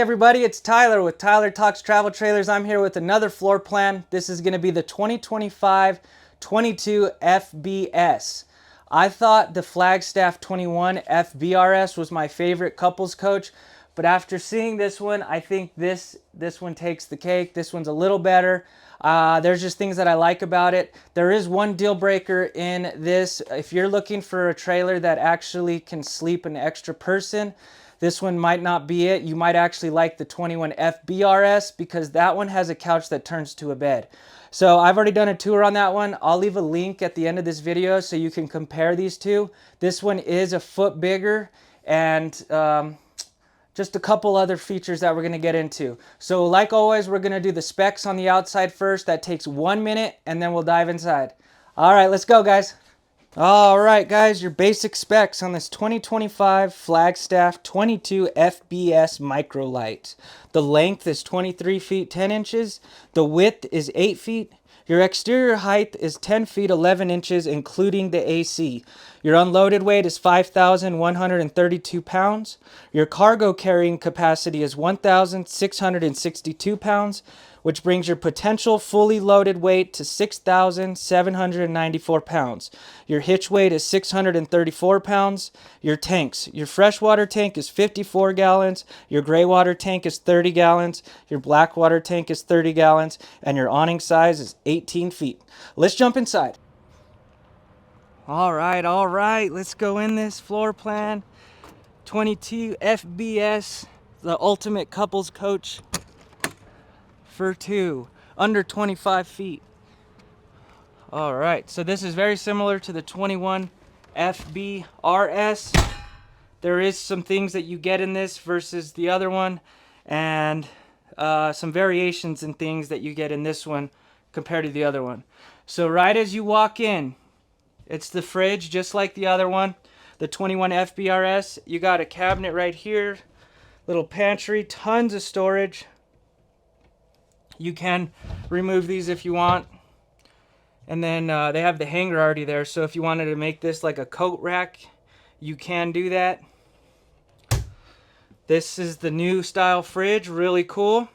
everybody, it's Tyler with Tyler Talks Travel Trailers. I'm here with another floor plan. This is going to be the 2025 22 FBS. I thought the Flagstaff 21 FBRS was my favorite couples coach, but after seeing this one, I think this one takes the cake. This one's a little better. There's just things that I like about it. There is one deal breaker in this. If you're looking for a trailer that actually can sleep an extra person, this one might not be it. You might actually like the 21 FBRS because that one has a couch that turns to a bed. So I've already done a tour on that one. I'll leave a link at the end of this video so you can compare these two. This one is a foot bigger and just a couple other features that we're going to get into. So like always, we're going to do the specs on the outside first. That takes 1 minute and then we'll dive inside. All right, let's go, guys. All right, guys, your basic specs on this 2025 Flagstaff 22 FBS Microlight. The length is 23 feet 10 inches. The width is 8 feet. Your exterior height is 10 feet 11 inches, including the AC. Your unloaded weight is 5,132 pounds. Your cargo carrying capacity is 1,662 pounds, which brings your potential fully loaded weight to 6,794 pounds. Your hitch weight is 634 pounds. Your tanks. Your freshwater tank is 54 gallons. Your gray water tank is 30 gallons. Your black water tank is 30 gallons. And your awning size is 18 feet. Let's jump inside. All right. Let's go in this floor plan. 22 FBS, the ultimate couples coach for two, under 25 feet. All right, so this is very similar to the 21 FBRS. There is some things that you get in this versus the other one, and some variations in things that you get in this one compared to the other one. So right as you walk in, it's the fridge, just like the other one, the 21 FBRS. You got a cabinet right here, little pantry, tons of storage. You can remove these if you want. And then they have the hanger already there, so if you wanted to make this like a coat rack, you can do that. This is the new style fridge, really cool.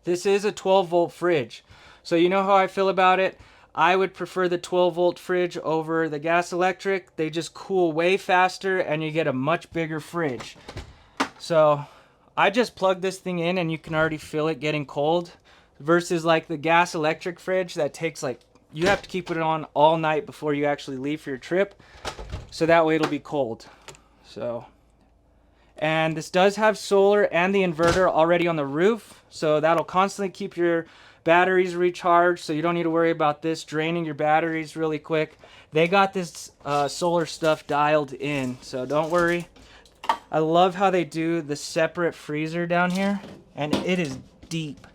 This is a 12-volt fridge. So you know how I feel about it. I would prefer the 12-volt fridge over the gas electric. They just cool way faster and you get a much bigger fridge. So I just plug this thing in and you can already feel it getting cold, versus like the gas electric fridge that takes like, you have to keep it on all night before you actually leave for your trip. So that way it'll be cold. So, and this does have solar and the inverter already on the roof. So that'll constantly keep your batteries recharged. So you don't need to worry about this draining your batteries really quick. They got this solar stuff dialed in, so don't worry. I love how they do the separate freezer down here, and it is deep.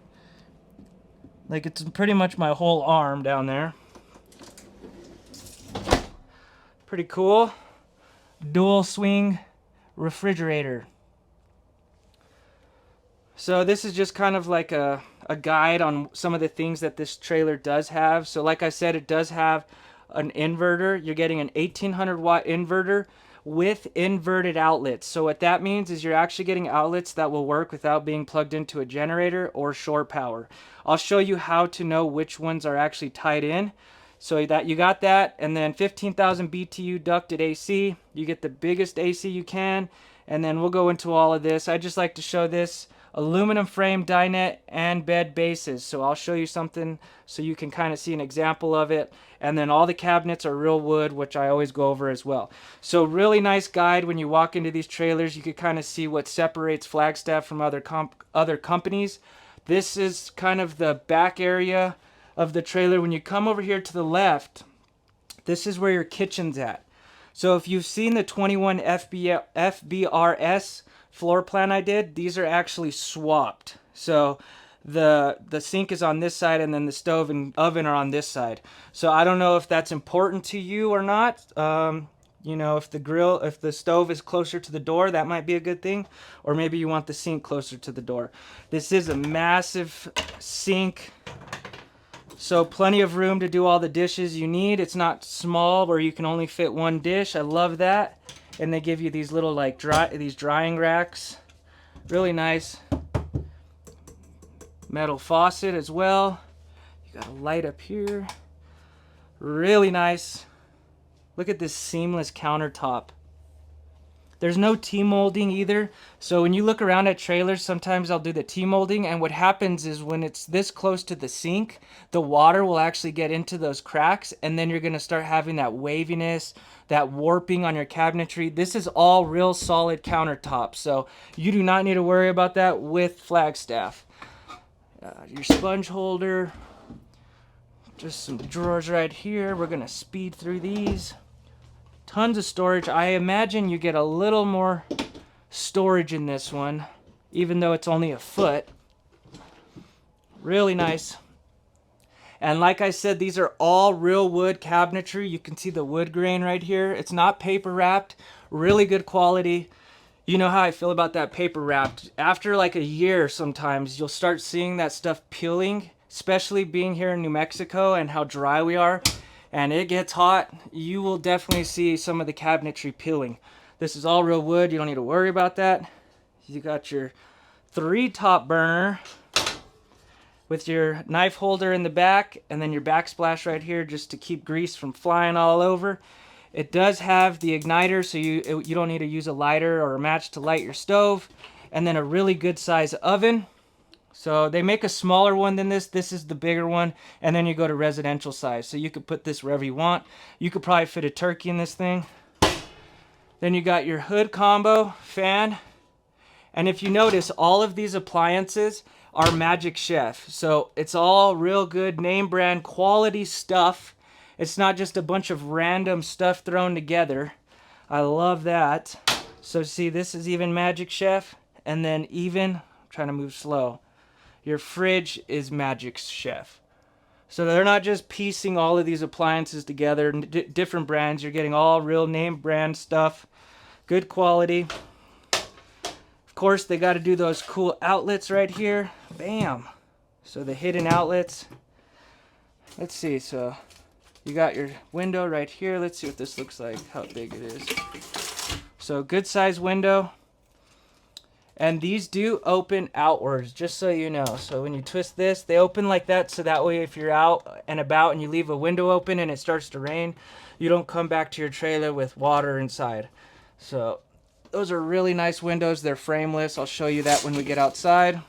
Like, it's pretty much my whole arm down there. Pretty cool. Dual swing refrigerator. So this is just kind of like a guide on some of the things that this trailer does have. So like I said, it does have an inverter. You're getting an 1800 watt inverter with inverted outlets. So what that means is you're actually getting outlets that will work without being plugged into a generator or shore power. I'll show you how to know which ones are actually tied in. So that you got that, and then 15,000 BTU ducted AC. You get the biggest AC you can, and then we'll go into all of this. I just like to show this aluminum frame dinette and bed bases. So I'll show you something so you can kind of see an example of it. And then all the cabinets are real wood, which I always go over as well. So really nice guide when you walk into these trailers. You can kind of see what separates Flagstaff from other companies. This is kind of the back area of the trailer. When you come over here to the left, this is where your kitchen's at. So if you've seen the 21 FBRS floor plan I did, these are actually swapped. So the sink is on this side and then the stove and oven are on this side. So I don't know if that's important to you or not. You know, if the stove is closer to the door, that might be a good thing. Or maybe you want the sink closer to the door. This is a massive sink. So plenty of room to do all the dishes you need. It's not small where you can only fit one dish. I love that. And they give you these little like drying racks Really nice. Metal faucet as well. You got a light up here. Really nice. Look at this seamless countertop. There's no T-molding either. So when you look around at trailers, sometimes I'll do the T-molding, and what happens is when it's this close to the sink, the water will actually get into those cracks, and then you're going to start having that waviness, that warping on your cabinetry. This is all real solid countertop, so you do not need to worry about that with Flagstaff. Your sponge holder, just some drawers right here. We're going to speed through these. Tons of storage. I imagine you get a little more storage in this one, even though it's only a foot. Really nice. And like I said, these are all real wood cabinetry. You can see the wood grain right here. It's not paper wrapped. Really good quality. You know how I feel about that paper wrapped. After like a year sometimes, you'll start seeing that stuff peeling, especially being here in New Mexico and how dry we are. And it gets hot, you will definitely see some of the cabinetry peeling. This is all real wood, you don't need to worry about that. You got your 3 top burner with your knife holder in the back, and then your backsplash right here just to keep grease from flying all over. It does have the igniter, so you don't need to use a lighter or a match to light your stove. And then a really good size oven. So they make a smaller one than this. This is the bigger one. And then you go to residential size. So you could put this wherever you want. You could probably fit a turkey in this thing. Then you got your hood combo fan. And if you notice, all of these appliances are Magic Chef. So it's all real good name brand quality stuff. It's not just a bunch of random stuff thrown together. I love that. So see, this is even Magic Chef. And then even, I'm trying to move slow. Your fridge is Magic Chef. So they're not just piecing all of these appliances together, different brands. You're getting all real name brand stuff. Good quality. Of course, they got to do those cool outlets right here. Bam. So the hidden outlets. Let's see. So you got your window right here. Let's see what this looks like, how big it is. So good size window. And these do open outwards, just so you know. So when you twist this, they open like that, so that way if you're out and about and you leave a window open and it starts to rain, you don't come back to your trailer with water inside. So those are really nice windows. They're frameless. I'll show you that when we get outside.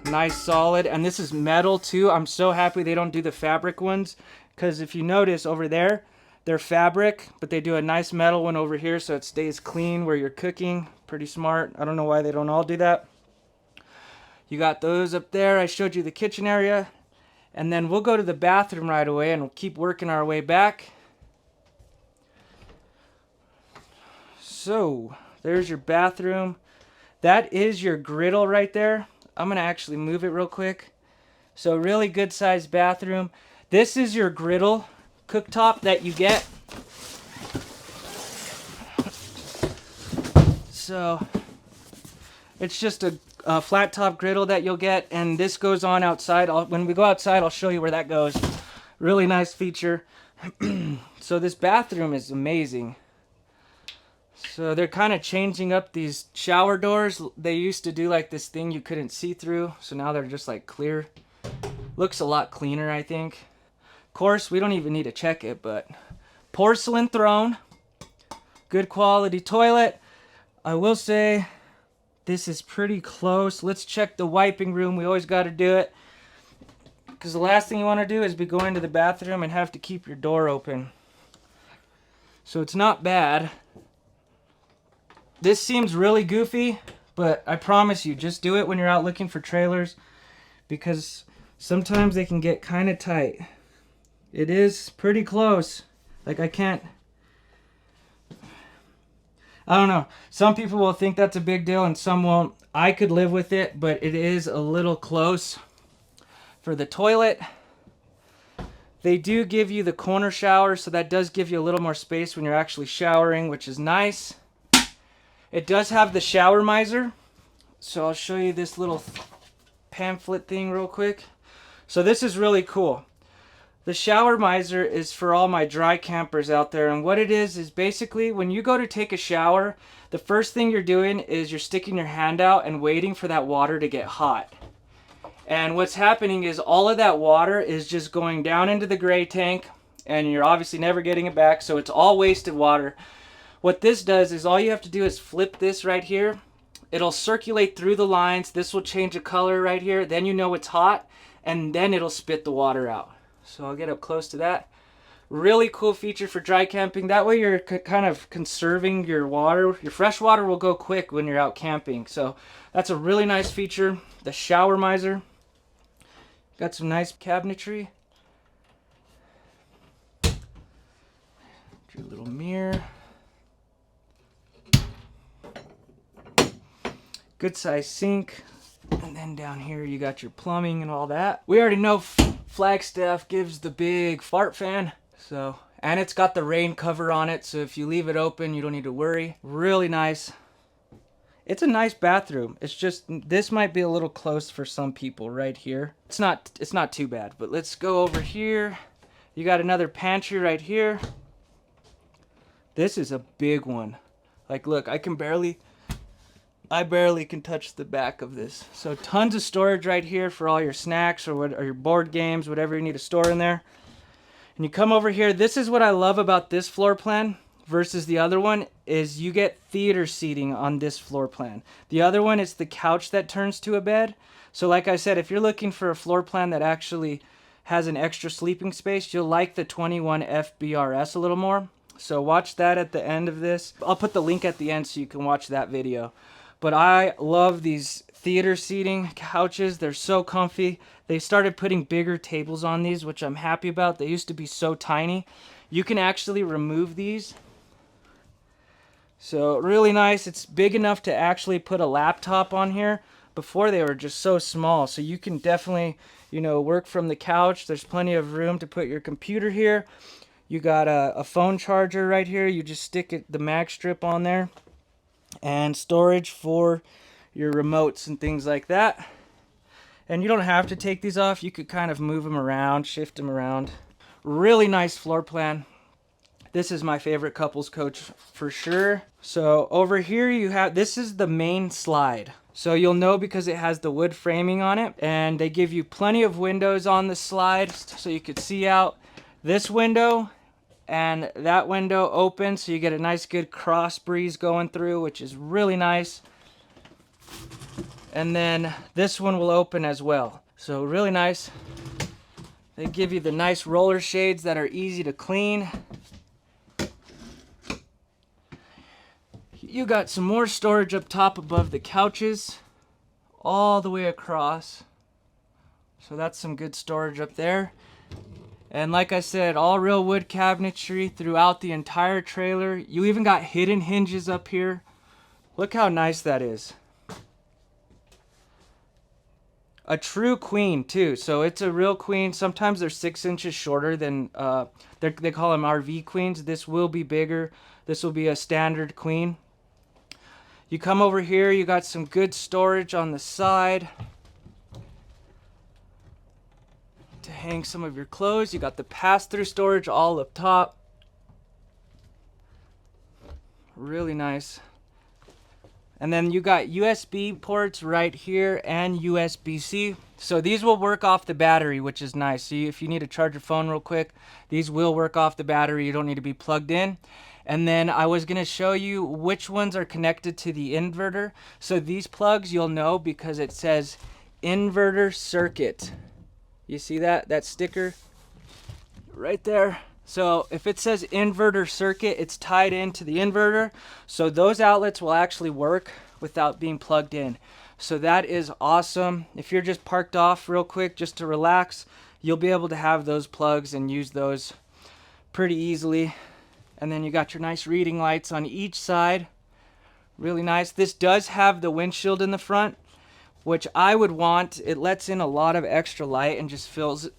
Nice solid. And this is metal too. I'm so happy they don't do the fabric ones, because if you notice over there, they're fabric, but they do a nice metal one over here so it stays clean where you're cooking. Pretty smart. I don't know why they don't all do that. You got those up there. I showed you the kitchen area. And then we'll go to the bathroom right away and we'll keep working our way back. So there's your bathroom. That is your griddle right there. I'm going to actually move it real quick. So really good sized bathroom. This is your griddle cooktop that you get. So it's just a flat top griddle that you'll get, and this goes on outside. When we go outside, I'll show you where that goes. Really nice feature. So this bathroom is amazing. So they're kind of changing up these shower doors. They used to do like this thing you couldn't see through, so now they're just like clear. Looks a lot cleaner, I think. Of course, we don't even need to check it, but porcelain throne, good quality toilet. I will say this is pretty close. Let's check the wiping room. We always got to do it, because the last thing you want to do is be going to the bathroom and have to keep your door open. So it's not bad. This seems really goofy, but I promise you, just do it when you're out looking for trailers, because sometimes they can get kind of tight. It is pretty close. Like I don't know. Some people will think that's a big deal and some won't. I could live with it, but it is a little close. For the toilet, they do give you the corner shower, so that does give you a little more space when you're actually showering, which is nice. It does have the shower miser. So I'll show you this little pamphlet thing real quick. So this is really cool. The shower miser is for all my dry campers out there, and what it is basically when you go to take a shower, the first thing you're doing is you're sticking your hand out and waiting for that water to get hot. And what's happening is all of that water is just going down into the gray tank, and you're obviously never getting it back, so it's all wasted water. What this does is all you have to do is flip this right here. It'll circulate through the lines. This will change the color right here. Then you know it's hot, and then it'll spit the water out. So I'll get up close to that. Really cool feature for dry camping. That way you're kind of conserving your water. Your fresh water will go quick when you're out camping. So that's a really nice feature. The shower miser. Got some nice cabinetry. Your little mirror. Good size sink. And then down here you got your plumbing and all that. We already know Flagstaff gives the big fart fan. So, and it's got the rain cover on it, so if you leave it open, you don't need to worry. Really nice. It's a nice bathroom. It's just, this might be a little close for some people right here. It's not too bad, but let's go over here. You got another pantry right here. This is a big one. Like, look, I barely can touch the back of this. So tons of storage right here for all your snacks or your board games, whatever you need to store in there. And you come over here. This is what I love about this floor plan versus the other one is you get theater seating on this floor plan. The other one is the couch that turns to a bed. So like I said, if you're looking for a floor plan that actually has an extra sleeping space, you'll like the 21 FBRS a little more. So watch that at the end of this. I'll put the link at the end so you can watch that video. But I love these theater seating couches. They're so comfy. They started putting bigger tables on these, which I'm happy about. They used to be so tiny. You can actually remove these. So really nice. It's big enough to actually put a laptop on here. Before they were just so small. So you can definitely, work from the couch. There's plenty of room to put your computer here. You got a phone charger right here. You just stick the mag strip on there. And storage for your remotes and things like that. And you don't have to take these off. You could kind of move them around, shift them around. Really nice floor plan. This is my favorite couples coach for sure. So over here you have, this is the main slide. So you'll know because it has the wood framing on it. And they give you plenty of windows on the slide so you could see out this window. And that window open, so you get a nice good cross breeze going through, which is really nice. And then this one will open as well. So really nice. They give you the nice roller shades that are easy to clean. You got some more storage up top above the couches, all the way across. So that's some good storage up there. And like I said, all real wood cabinetry throughout the entire trailer. You even got hidden hinges up here. Look how nice that is. A true queen too. So it's a real queen. Sometimes they're 6 inches shorter than, they call them RV queens. This will be bigger. This will be a standard queen. You come over here, you got some good storage on the side. To hang some of your clothes. You got the pass-through storage all up top. Really nice. And then you got USB ports right here and USB-C. So these will work off the battery, which is nice. So if you need to charge your phone real quick, these will work off the battery. You don't need to be plugged in. And then I was going to show you which ones are connected to the inverter. So these plugs you'll know because it says inverter circuit. You see that sticker right there? So if it says inverter circuit, it's tied into the inverter. So those outlets will actually work without being plugged in. So that is awesome. If you're just parked off real quick just to relax, you'll be able to have those plugs and use those pretty easily. And then you got your nice reading lights on each side. Really nice. This does have the windshield in the front, which I would want. It lets in a lot of extra light and just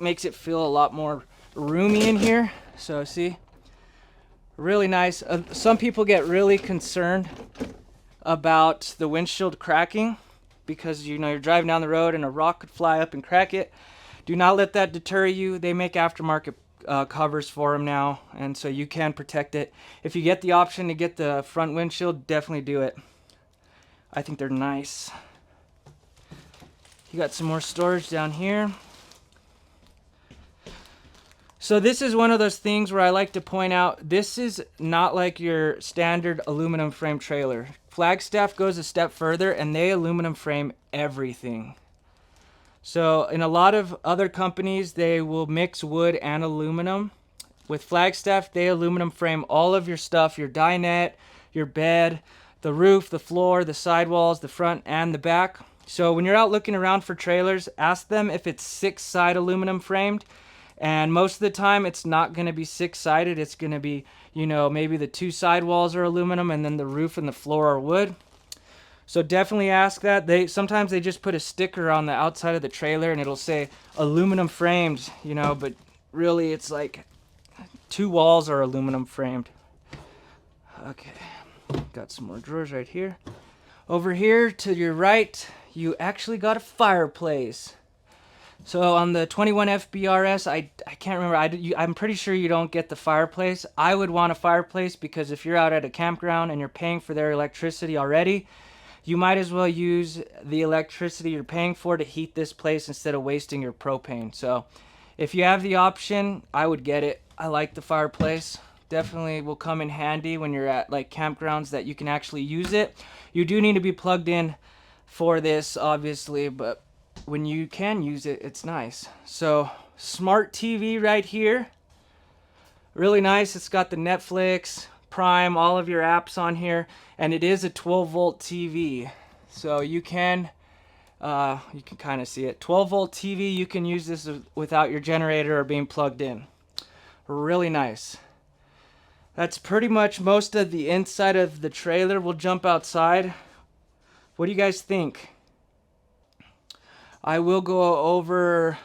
makes it feel a lot more roomy in here. So see, really nice. Some people get really concerned about the windshield cracking because you're driving down the road and a rock could fly up and crack it. do not let that deter you. They make aftermarket covers for them now, and so you can protect it. If you get the option to get the front windshield, definitely do it. I think they're nice. You got some more storage down here. So this is one of those things where I like to point out, this is not like your standard aluminum frame trailer. Flagstaff goes a step further and they aluminum frame everything. So in a lot of other companies, they will mix wood and aluminum. With Flagstaff, they aluminum frame all of your stuff, your dinette, your bed, the roof, the floor, the sidewalls, the front and the back. So when you're out looking around for trailers, ask them if it's 6-side aluminum framed. And most of the time, it's not going to be 6-sided. It's going to be, you know, maybe the 2 sidewalls are aluminum and then the roof and the floor are wood. So definitely ask that. Sometimes they just put a sticker on the outside of the trailer and it'll say aluminum framed, you know, but really it's like 2 walls are aluminum framed. Okay, got some more drawers right here. Over here to your right, you actually got a fireplace. So on the 21 FBRS, I can't remember, I'm pretty sure you don't get the fireplace. I would want a fireplace because if you're out at a campground and you're paying for their electricity already, you might as well use the electricity you're paying for to heat this place instead of wasting your propane. So if you have the option, I would get it. I like the fireplace. Definitely will come in handy when you're at like campgrounds that you can actually use it. You do need to be plugged in for this, obviously, but when you can use it, it's nice. So smart TV right here, really nice. It's got the Netflix, Prime, all of your apps on here, and it is a 12-volt TV. So you can kind of see it. 12-volt TV, you can use this without your generator or being plugged in. Really nice. That's pretty much most of the inside of the trailer. We'll jump outside. What do you guys think? I will go over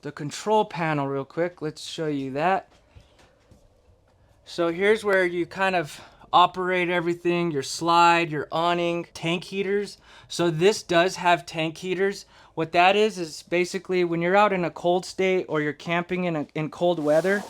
the control panel real quick. Let's show you that. So here's where you kind of operate everything, your slide, your awning, tank heaters. So this does have tank heaters. What that is basically when you're out in a cold state or you're camping in cold weather,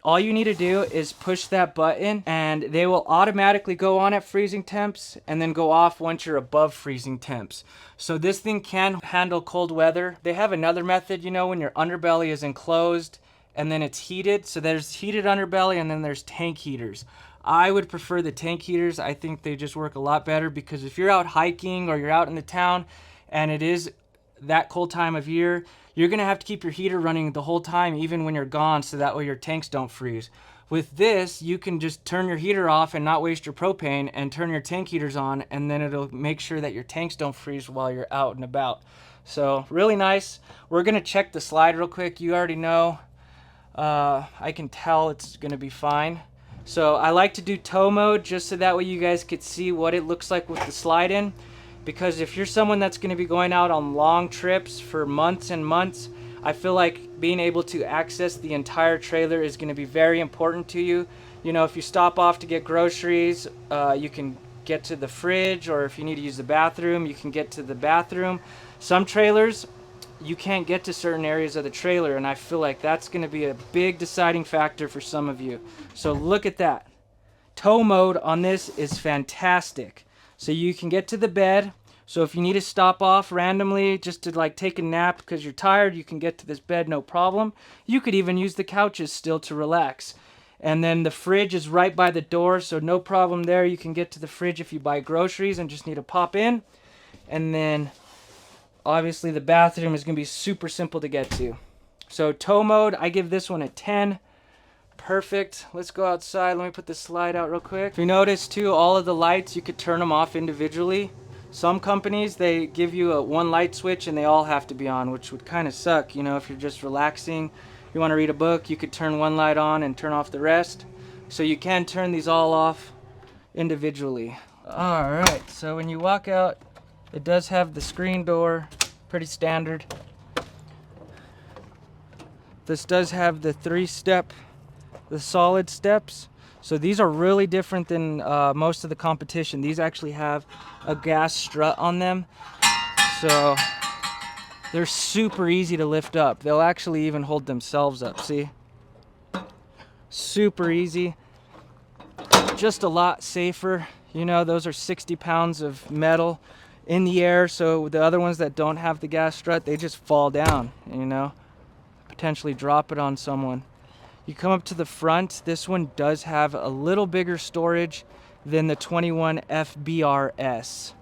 all you need to do is push that button and they will automatically go on at freezing temps and then go off once you're above freezing temps. So this thing can handle cold weather. They have another method, you know, when your underbelly is enclosed and then it's heated. So there's heated underbelly and then there's tank heaters. I would prefer the tank heaters. I think they just work a lot better because if you're out hiking or you're out in the town and it is that cold time of year, you're going to have to keep your heater running the whole time, even when you're gone, so that way your tanks don't freeze. With this, you can just turn your heater off and not waste your propane and turn your tank heaters on, and then it'll make sure that your tanks don't freeze while you're out and about. So really nice. We're going to check the slide real quick. You already know. I can tell it's going to be fine. So I like to do tow mode just so that way you guys could see what it looks like with the slide in. Because if you're someone that's going to be going out on long trips for months and months, I feel like being able to access the entire trailer is going to be very important to you. You know, if you stop off to get groceries, you can get to the fridge, or if you need to use the bathroom, you can get to the bathroom. Some trailers, you can't get to certain areas of the trailer, and I feel like that's going to be a big deciding factor for some of you. So look at that. Tow mode on this is fantastic. So you can get to the bed. So if you need to stop off randomly just to like take a nap because you're tired, you can get to this bed no problem. You could even use the couches still to relax. And then the fridge is right by the door, so no problem there. You can get to the fridge if you buy groceries and just need to pop in. And then obviously the bathroom is going to be super simple to get to. So tow mode, I give this one a 10. Perfect. Let's go outside. Let me put the slide out real quick. If you notice too, all of the lights, you could turn them off individually. Some companies, they give you a one light switch and they all have to be on, which would kind of suck. You know, if you're just relaxing, you want to read a book, you could turn one light on and turn off the rest. So you can turn these all off individually. All right, so when you walk out, it does have the screen door, pretty standard. This does have the 3-step, the solid steps. So these are really different than most of the competition. These actually have a gas strut on them. So They're super easy to lift up. They'll actually even hold themselves up, see? Super easy. Just a lot safer. You know, those are 60 pounds of metal in the air, so the other ones that don't have the gas strut, they just fall down, you know, potentially drop it on someone. You come up to the front, this one does have a little bigger storage than the 21 FBRS.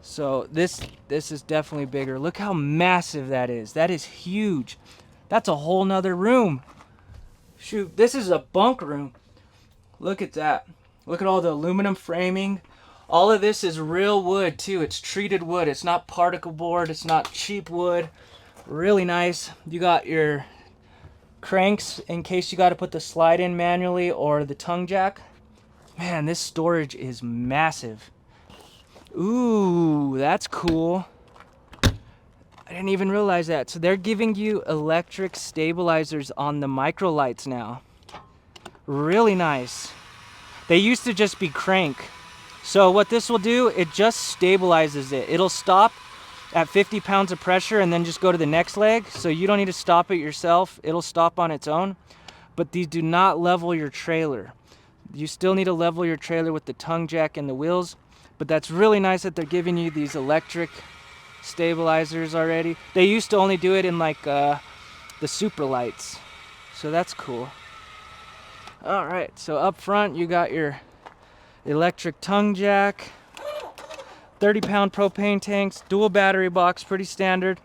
So this is definitely bigger. Look how massive that is. That is huge. That's a whole nother room. Shoot, this is a bunk room. Look at that. Look at all the aluminum framing. All of this is real wood too. It's treated wood. It's not particle board. It's not cheap wood. Really nice. You got your cranks in case you got to put the slide in manually or the tongue jack. Man, this storage is massive. Ooh, that's cool. I didn't even realize that. So they're giving you electric stabilizers on the micro lights now. Really nice. They used to just be crank. So what this will do, it just stabilizes it. It'll stop at 50 pounds of pressure and then just go to the next leg. So you don't need to stop it yourself. It'll stop on its own. But these do not level your trailer. You still need to level your trailer with the tongue jack and the wheels. But that's really nice that they're giving you these electric stabilizers already. They used to only do it in like the super lights. So that's cool. All right, so up front you got your electric tongue jack, 30-pound propane tanks, dual battery box, pretty standard.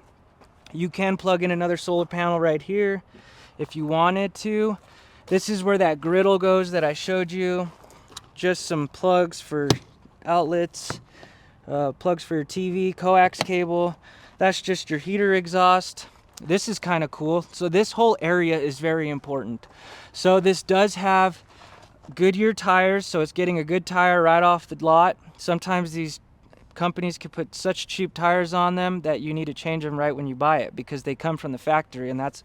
You can plug in another solar panel right here if you wanted to. This is where that griddle goes that I showed you. Just some plugs for outlets, plugs for your TV, coax cable. That's just your heater exhaust. This is kind of cool. So this whole area is very important. So this does have Goodyear tires, so it's getting a good tire right off the lot. Sometimes these companies can put such cheap tires on them that you need to change them right when you buy it because they come from the factory, and that's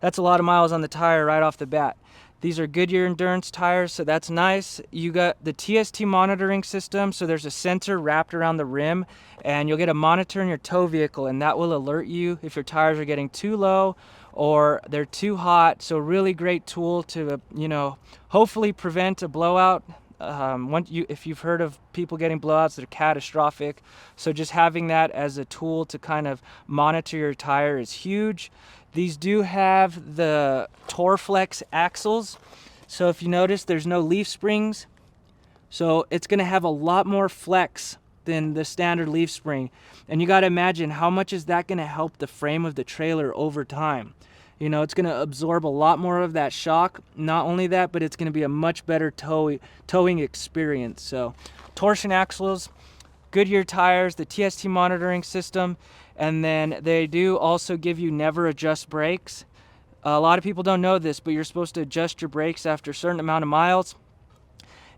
a lot of miles on the tire right off the bat. These are Goodyear Endurance tires, so that's nice. You got the TST monitoring system, so there's a sensor wrapped around the rim, and you'll get a monitor in your tow vehicle, and that will alert you if your tires are getting too low or they're too hot. So really great tool to, you know, hopefully prevent a blowout. If you've heard of people getting blowouts that are catastrophic, so just having that as a tool to kind of monitor your tire is huge. These do have the Torflex axles, so if you notice there's no leaf springs, so it's going to have a lot more flex than the standard leaf spring. And you got to imagine how much is that going to help the frame of the trailer over time. You know, it's going to absorb a lot more of that shock. Not only that, but it's going to be a much better towing experience. So torsion axles, Goodyear tires, the TST monitoring system, and then they do also give you never adjust brakes. A lot of people don't know this, but you're supposed to adjust your brakes after a certain amount of miles.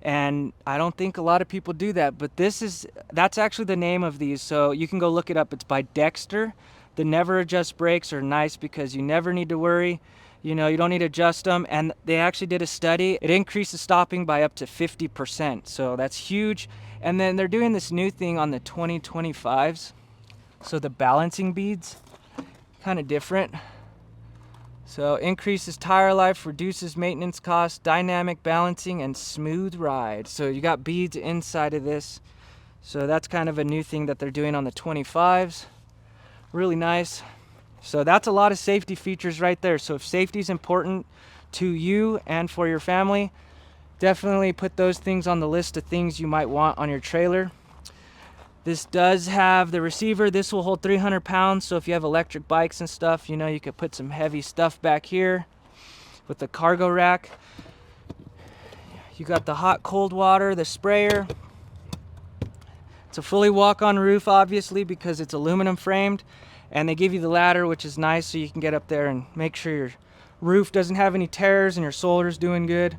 And I don't think a lot of people do that, but that's actually the name of these, so you can go look it up. It's by Dexter. The never adjust brakes are nice because you never need to worry. You know, you don't need to adjust them, and they actually did a study. It increases stopping by up to 50%, so that's huge. And then they're doing this new thing on the 2025s. So the balancing beads, kind of different. So increases tire life, reduces maintenance costs, dynamic balancing, and smooth ride. So you got beads inside of this. So that's kind of a new thing that they're doing on the 25s. Really nice. So that's a lot of safety features right there. So if safety is important to you and for your family, definitely put those things on the list of things you might want on your trailer. This does have the receiver. This will hold 300 pounds. So if you have electric bikes and stuff, you know, you could put some heavy stuff back here with the cargo rack. You got the hot cold water, the sprayer. It's a fully walk-on roof, obviously, because it's aluminum framed. And they give you the ladder, which is nice, so you can get up there and make sure your roof doesn't have any tears and your solar's doing good.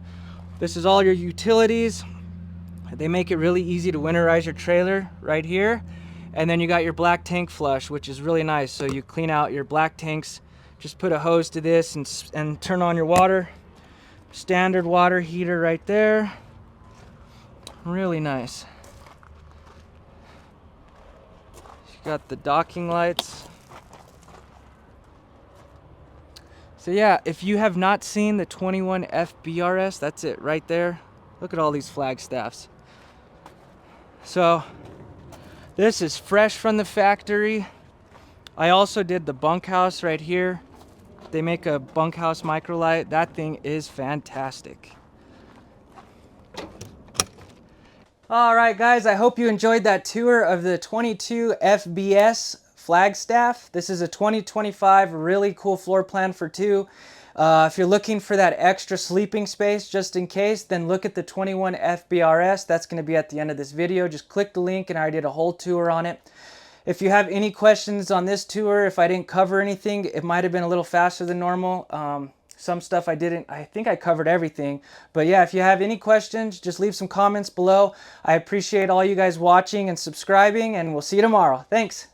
This is all your utilities. They make it really easy to winterize your trailer right here. And then you got your black tank flush, which is really nice. So you clean out your black tanks, just put a hose to this and turn on your water. Standard water heater right there. Really nice. You got the docking lights. So yeah, if you have not seen the 21 FBRS, that's it right there. Look at all these Flagstaffs. So this is fresh from the factory. I also did the bunkhouse right here. They make a bunkhouse microlight. That thing is fantastic. All right, guys, I hope you enjoyed that tour of the 22 FBS Flagstaff. This is a 2025 really cool floor plan for two. If you're looking for that extra sleeping space just in case, then look at the 21 FBRS. That's going to be at the end of this video. Just click the link and I did a whole tour on it. If you have any questions on this tour, if I didn't cover anything, it might have been a little faster than normal. Some stuff I think I covered everything. But yeah, if you have any questions, just leave some comments below. I appreciate all you guys watching and subscribing, and we'll see you tomorrow. Thanks.